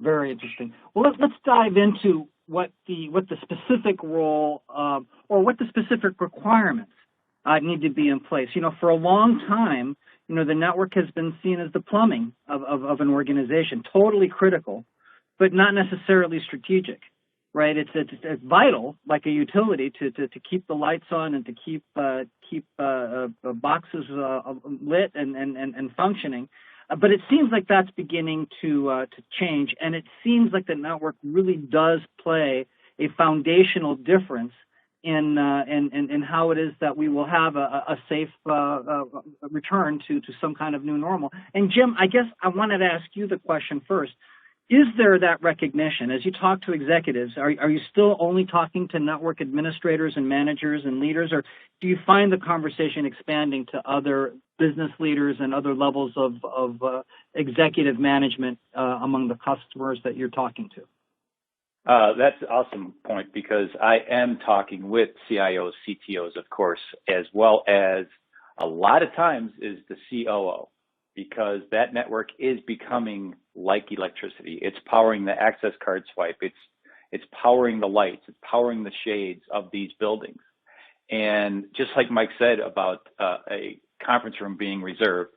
Very interesting. Well, let's dive into what the specific role or what the specific requirements need to be in place. For a long time, the network has been seen as the plumbing of an organization, totally critical, but not necessarily strategic, right? It's vital, like a utility, to keep the lights on and to keep boxes lit and functioning. But it seems like that's beginning to change, and it seems like the network really does play a foundational difference in how it is that we will have a safe return to some kind of new normal. And Jim, I guess I wanted to ask you the question first. Is there that recognition? As you talk to executives, are you still only talking to network administrators and managers and leaders, or do you find the conversation expanding to other business leaders and other levels of executive management among the customers that you're talking to? That's an awesome point, because I am talking with CIOs, CTOs, of course, as well as a lot of times is the COO, because that network is becoming like electricity. It's powering the access card swipe. It's powering the lights. It's powering the shades of these buildings. And just like Mike said about a conference room being reserved,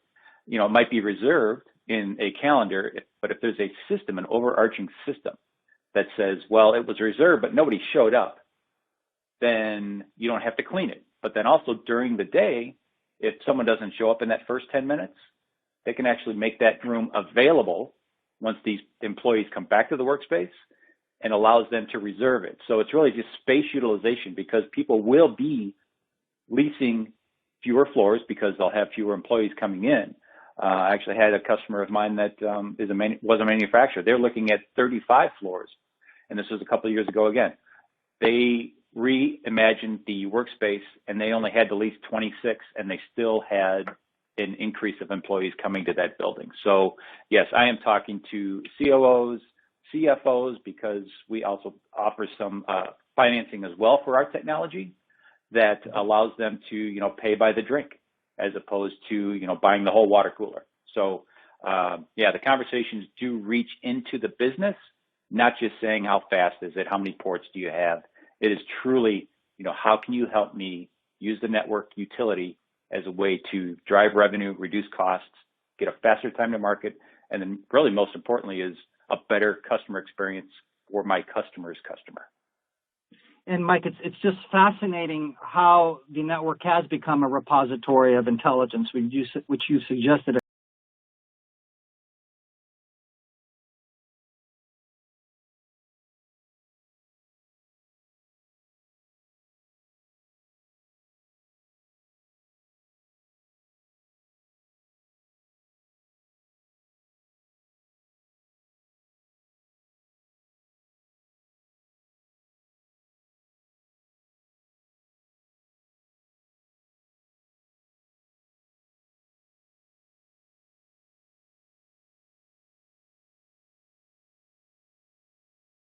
it might be reserved in a calendar, but if there's a system, an overarching system that says, well, it was reserved, but nobody showed up, then you don't have to clean it. But then also during the day, if someone doesn't show up in that first 10 minutes, they can actually make that room available once these employees come back to the workspace, and allows them to reserve it. So it's really just space utilization, because people will be leasing fewer floors because they'll have fewer employees coming in. I actually had a customer of mine that was a manufacturer. They're looking at 35 floors, and this was a couple of years ago again. They reimagined the workspace, and they only had to lease 26, and they still had an increase of employees coming to that building. So yes, I am talking to COOs, CFOs, because we also offer some financing as well for our technology that allows them to, pay by the drink as opposed to, buying the whole water cooler. So the conversations do reach into the business, not just saying how fast is it, how many ports do you have. It is truly, how can you help me use the network utility as a way to drive revenue, reduce costs, get a faster time to market, and then really most importantly is a better customer experience for my customer's customer. And Mike, it's just fascinating how the network has become a repository of intelligence, which you suggested